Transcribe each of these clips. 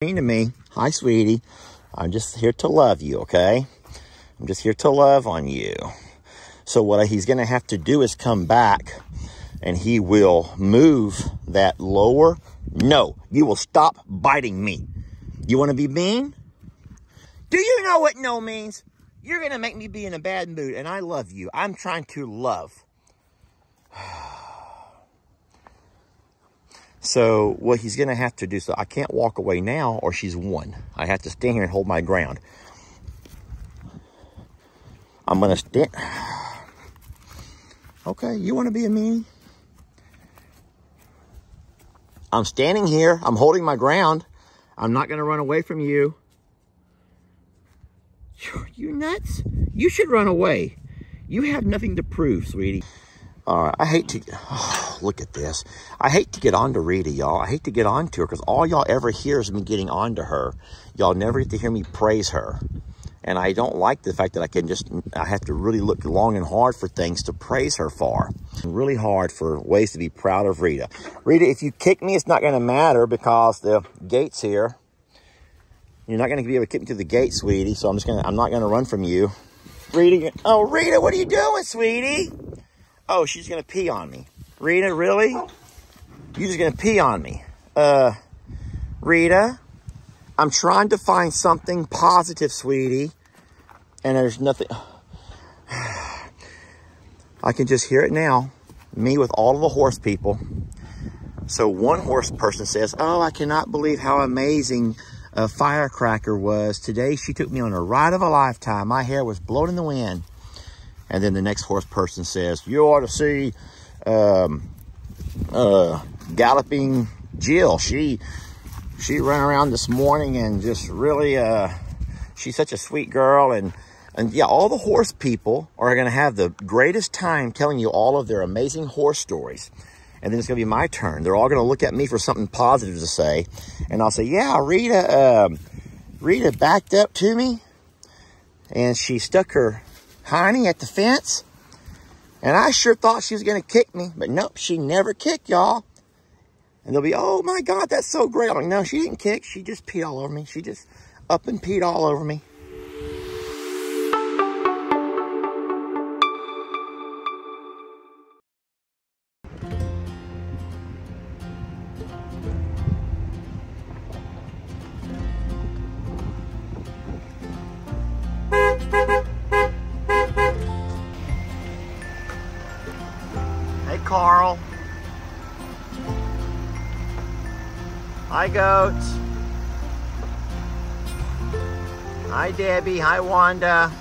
To me. Hi, sweetie. I'm just here to love you, okay? I'm just here to love on you. So what he's going to have to do is come back and he will move that lower. No, you will stop biting me. You want to be mean? Do you know what no means? You're going to make me be in a bad mood, and I love you. I'm trying to love. So what he's going to have to do, so I can't walk away now or she's won. I have to stand here and hold my ground. I'm going to stand. Okay, you want to be a meanie? I'm standing here. I'm holding my ground. I'm not going to run away from you. You nuts? You should run away. You have nothing to prove, sweetie. All right, I hate to, look at this. I hate to get on to Rita, y'all. I hate to get on to her because all y'all ever hear is me getting on to her. Y'all never get to hear me praise her. And I don't like the fact that I have to really look long and hard for things to praise her for. Really hard for ways to be proud of Rita. Rita, if you kick me, it's not going to matter because the gate's here. You're not going to be able to kick me through the gate, sweetie. So I'm not going to run from you. Rita, oh, Rita, what are you doing, sweetie? Oh, she's going to pee on me. Rita, really? You're just going to pee on me. Rita, I'm trying to find something positive, sweetie. And there's nothing. I can just hear it now. Me with all of the horse people. So one horse person says, oh, I cannot believe how amazing Firecracker was. Today, she took me on a ride of a lifetime. My hair was blown in the wind. And then the next horse person says, you ought to see Galloping Jill. She ran around this morning and just really, she's such a sweet girl. And yeah, all the horse people are going to have the greatest time telling you all of their amazing horse stories. And then it's going to be my turn. They're all going to look at me for something positive to say. And I'll say, yeah, Rita backed up to me. And she stuck her hiney at the fence, and I sure thought she was going to kick me, but nope, she never kicked, y'all. And they'll be, oh my God, that's so great. I'm like, no, she didn't kick. She just peed all over me. She just up and peed all over me. Carl. Hi, goats. Hi, Debbie. Hi, Wanda.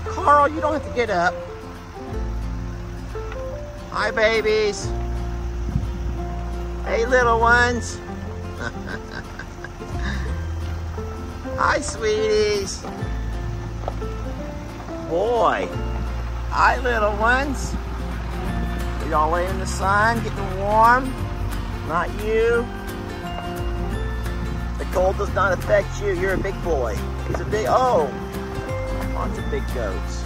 Carl, you don't have to get up. Hi, babies. Hey, little ones. Hi, sweeties. Boy. Hi, little ones. Y'all lay in the sun, getting warm. Not you. The cold does not affect you. You're a big boy. He's a big, oh, lots of big goats.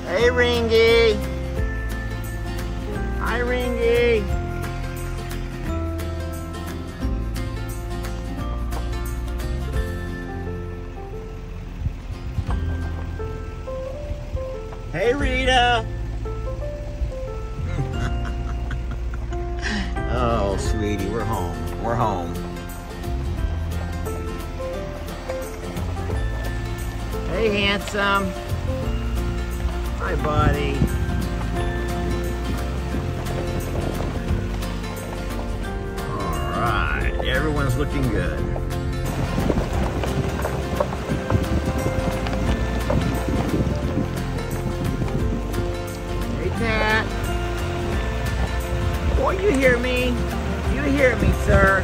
Hey, Ringy. Hi, Ringy. Hey, Rita. Oh, sweetie, we're home. We're home. Hey, handsome. Hi, buddy. All right, everyone's looking good. Cat. Boy, you hear me? You hear me, sir?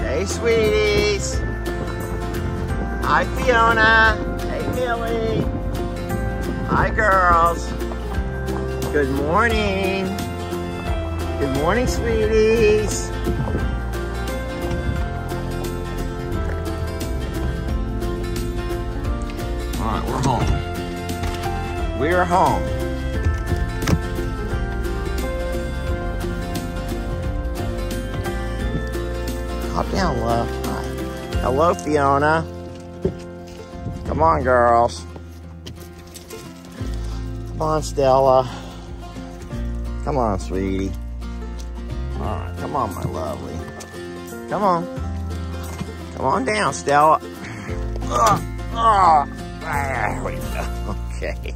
Hey, sweeties. Hi, Fiona. Hey, Millie. Hi, girls. Good morning. Good morning, sweeties. All right, we're home. We're home. Hop down, love. Hi. Hello, Fiona. Come on, girls. Come on, Stella. Come on, sweetie. All right, come on, my lovely. Come on. Come on down, Stella. There we go. Okay.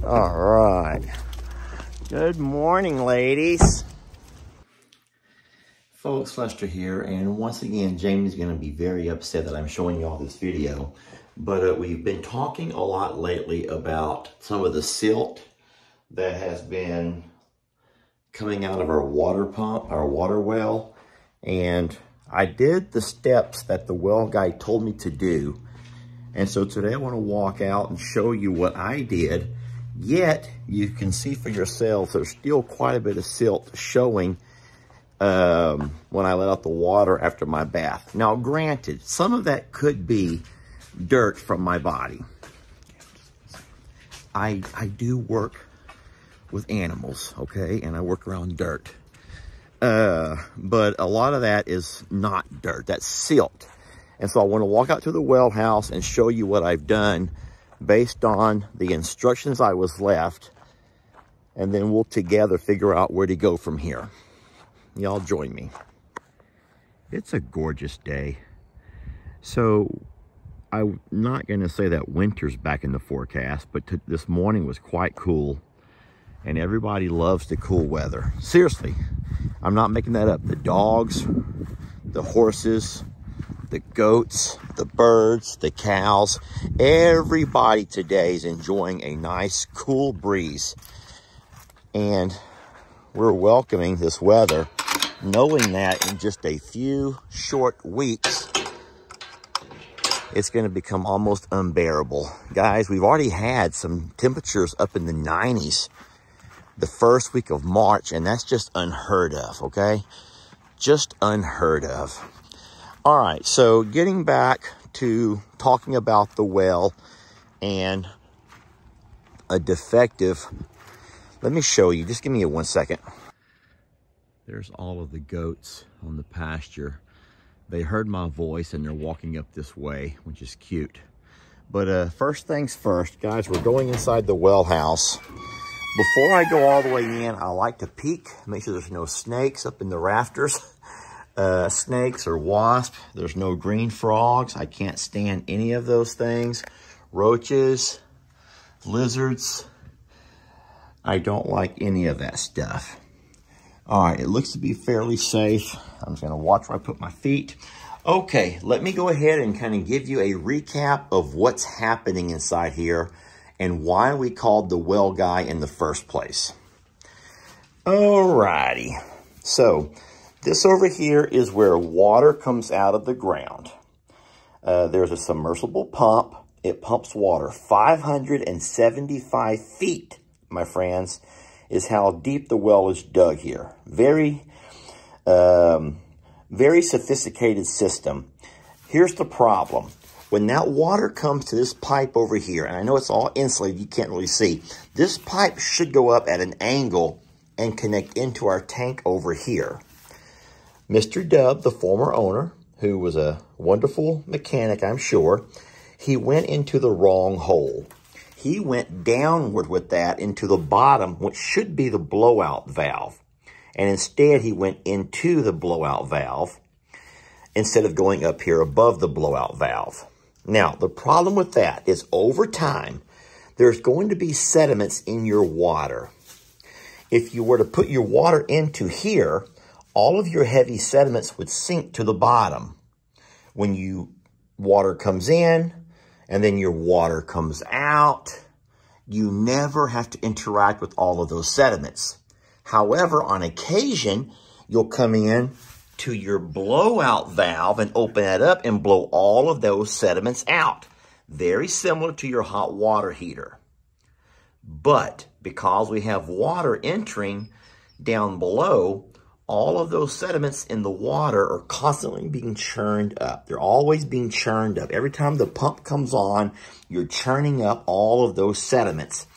All right. Good morning, ladies. Folks, Lester here, and once again, Jamie's going to be very upset that I'm showing you all this video. But we've been talking a lot lately about some of the silt that has been coming out of our water pump, our water well. And I did the steps that the well guy told me to do. And so today I want to walk out and show you what I did. Yet, you can see for yourselves, there's still quite a bit of silt showing when I let out the water after my bath. Now, granted, some of that could be dirt from my body. I do work with animals, okay? And I work around dirt. But a lot of that is not dirt, that's silt. And so I want to walk out to the well house and show you what I've done based on the instructions I was left. And then we'll together figure out where to go from here. Y'all join me. It's a gorgeous day. So I'm not going to say that winter's back in the forecast, but this morning was quite cool. And everybody loves the cool weather. Seriously, I'm not making that up. The dogs, the horses, the goats, the birds, the cows, everybody today is enjoying a nice cool breeze. And we're welcoming this weather, knowing that in just a few short weeks, it's going to become almost unbearable. Guys, we've already had some temperatures up in the 90s the first week of March, and that's just unheard of, okay? Just unheard of. All right, so getting back to talking about the well and a defective, let me show you. Just give me 1 second. There's all of the goats on the pasture. They heard my voice and they're walking up this way, which is cute. But first things first, guys, we're going inside the well house. Before I go all the way in, I like to peek, make sure there's no snakes up in the rafters. Snakes or wasps. There's no green frogs. I can't stand any of those things. Roaches, lizards. I don't like any of that stuff. All right, it looks to be fairly safe. I'm just gonna watch where I put my feet. Okay, let me go ahead and kind of give you a recap of what's happening inside here and why we called the well guy in the first place. Alrighty, so this over here is where water comes out of the ground. There's a submersible pump. It pumps water 575 feet, my friends, is how deep the well is dug here. Very sophisticated system. Here's the problem. When that water comes to this pipe over here, and I know it's all insulated, you can't really see, this pipe should go up at an angle and connect into our tank over here. Mr. Dub, the former owner, who was a wonderful mechanic, I'm sure, he went into the wrong hole. He went downward with that into the bottom, which should be the blowout valve. And instead, he went into the blowout valve instead of going up here above the blowout valve. Now, the problem with that is over time, there's going to be sediments in your water. If you were to put your water into here, all of your heavy sediments would sink to the bottom. When water comes in and then your water comes out, you never have to interact with all of those sediments. However, on occasion, you'll come in to your blowout valve and open it up and blow all of those sediments out. Very similar to your hot water heater. But because we have water entering down below, all of those sediments in the water are constantly being churned up. They're always being churned up. Every time the pump comes on, you're churning up all of those sediments.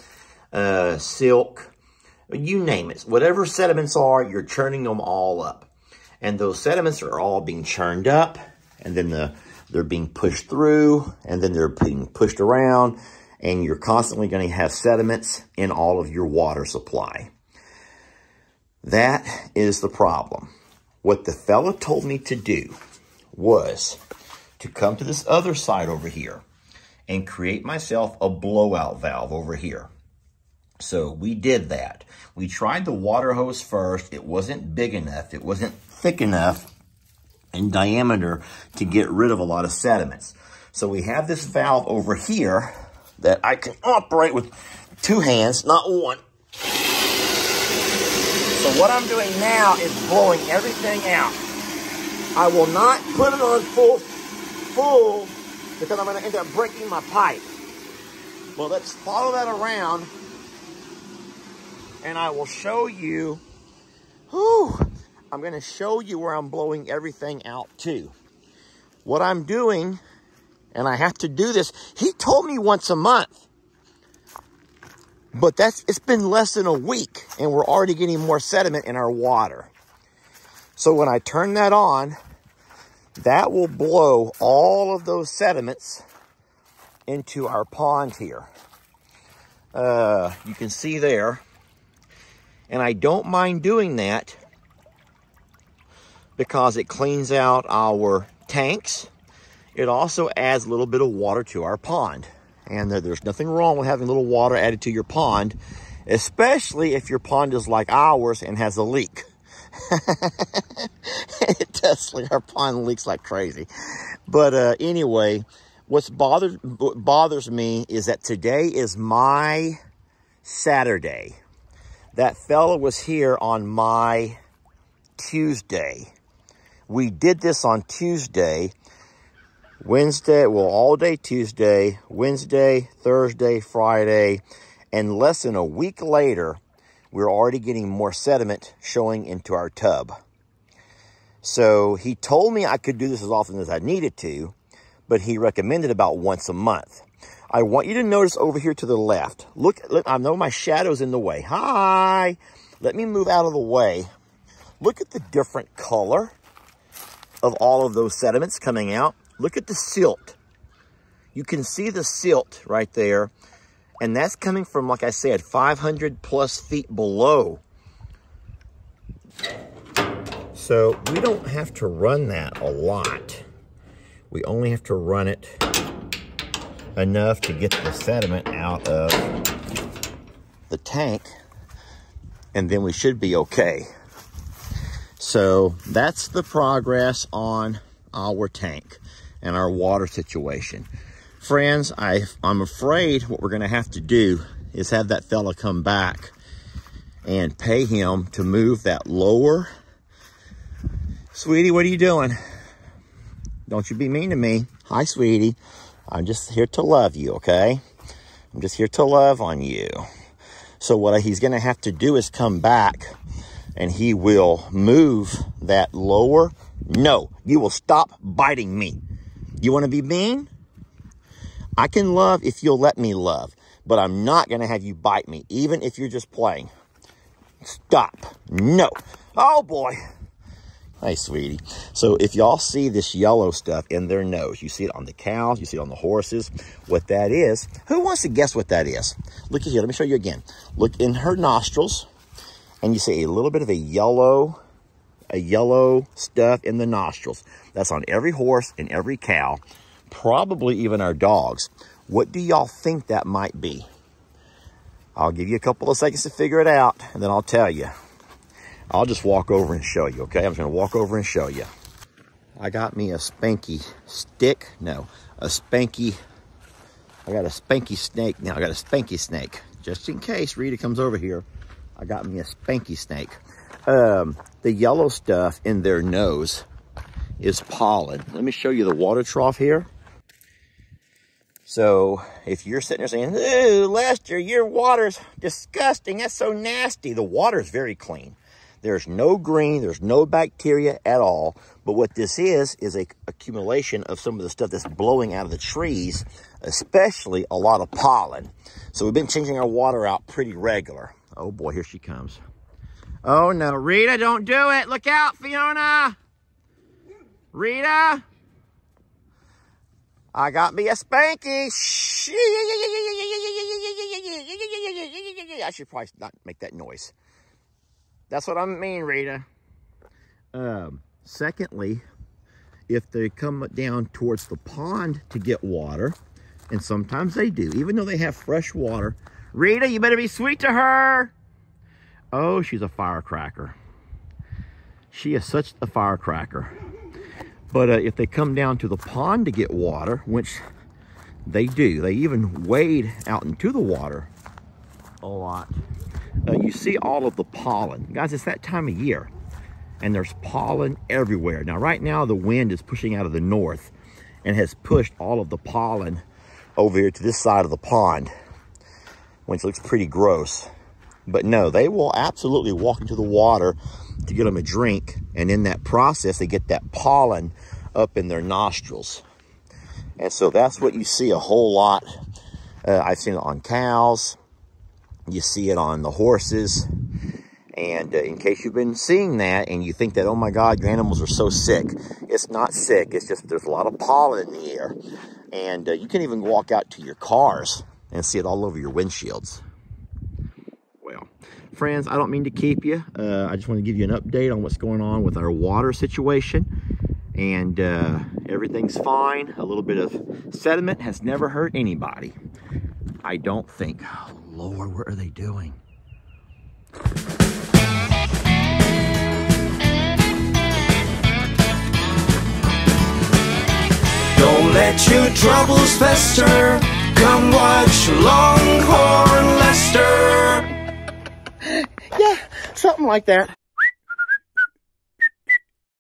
Silk, you name it. Whatever sediments are, you're churning them all up. And those sediments are all being churned up, and then they're being pushed through, and then they're being pushed around, and you're constantly going to have sediments in all of your water supply. That is the problem. What the fella told me to do was to come to this other side over here and create myself a blowout valve over here. So we did that. We tried the water hose first. It wasn't big enough. It wasn't thick enough in diameter to get rid of a lot of sediments. So we have this valve over here that I can operate with 2 hands, not 1. So what I'm doing now is blowing everything out. I will not put it on full because I'm going to end up breaking my pipe. Well, let's follow that around and I will show you. I'm going to show you where I'm blowing everything out too. What I'm doing, and I have to do this, he told me once a month. But it's been less than a week, and we're already getting more sediment in our water. So when I turn that on, that will blow all of those sediments into our pond here. You can see there. And I don't mind doing that because it cleans out our tanks. It also adds a little bit of water to our pond. And there's nothing wrong with having a little water added to your pond, especially if your pond is like ours and has a leak. It does. Our pond leaks like crazy. But anyway, what bothers me is that today is my Saturday. That fella was here on my Tuesday. We did this on Tuesday. Wednesday, well, all day Tuesday, Wednesday, Thursday, Friday, and less than a week later, we're already getting more sediment showing into our tub. So he told me I could do this as often as I needed to, but he recommended about once a month. I want you to notice over here to the left. Look, I know my shadow's in the way. Hi! Let me move out of the way. Look at the different color of all of those sediments coming out. Look at the silt. You can see the silt right there. And that's coming from, like I said, 500 plus feet below. So we don't have to run that a lot. We only have to run it enough to get the sediment out of the tank. And then we should be okay. So that's the progress on our tank and our water situation. Friends, I'm afraid what we're going to have to do is have that fella come back and pay him to move that lower. Sweetie, what are you doing? Don't you be mean to me. Hi, sweetie. I'm just here to love you, okay? I'm just here to love on you. So what he's going to have to do is come back and he will move that lower. No, you will stop biting me. You want to be mean? I can love if you'll let me love, but I'm not going to have you bite me, even if you're just playing. Stop. No. Oh, boy. Hey, sweetie. So if y'all see this yellow stuff in their nose, you see it on the cows, you see it on the horses, what that is, who wants to guess what that is? Look at here. Let me show you again. Look in her nostrils, and you see a little bit of a yellow stuff in the nostrils. That's on every horse and every cow, probably even our dogs. What do y'all think that might be? I'll give you a couple of seconds to figure it out, and then I'll tell you. I'll just walk over and show you, okay? I'm just going to walk over and show you. I got me a spanky stick. No, a spanky. I got a spanky snake. Now I got a spanky snake. Just in case Rita comes over here, I got me a spanky snake. The yellow stuff in their nose is pollen. Let me show you the water trough here. So if you're sitting there saying, "Ooh, Lester, your water's disgusting, that's so nasty," the water's very clean. There's no green, there's no bacteria at all. But what this is a accumulation of some of the stuff that's blowing out of the trees, especially a lot of pollen. So we've been changing our water out pretty regular. Oh boy, here she comes. Oh no, Rita, don't do it. Look out, Fiona. Rita. I got me a spanky. I should probably not make that noise. That's what I mean, Rita. Secondly, if they come down towards the pond to get water, and sometimes they do, even though they have fresh water. Rita, you better be sweet to her. Oh, she's a firecracker. She is such a firecracker. But if they come down to the pond to get water, which they do, they even wade out into the water a lot. You see all of the pollen. Guys, it's that time of year, and there's pollen everywhere. Now, right now, the wind is pushing out of the north and has pushed all of the pollen over here to this side of the pond, which looks pretty gross. But no, they will absolutely walk into the water to get them a drink, and in that process, they get that pollen up in their nostrils. And so that's what you see a whole lot. I've seen it on cows. You see it on the horses. And in case you've been seeing that and you think that, oh my God, your animals are so sick. It's not sick. It's just there's a lot of pollen in the air. And you can even walk out to your cars and see it all over your windshields. Well, friends, I don't mean to keep you. I just want to give you an update on what's going on with our water situation. And everything's fine. A little bit of sediment has never hurt anybody, I don't think. Oh, Lord, what are they doing? Don't let your troubles fester. Come watch Longhorn Lester. Yeah, something like that.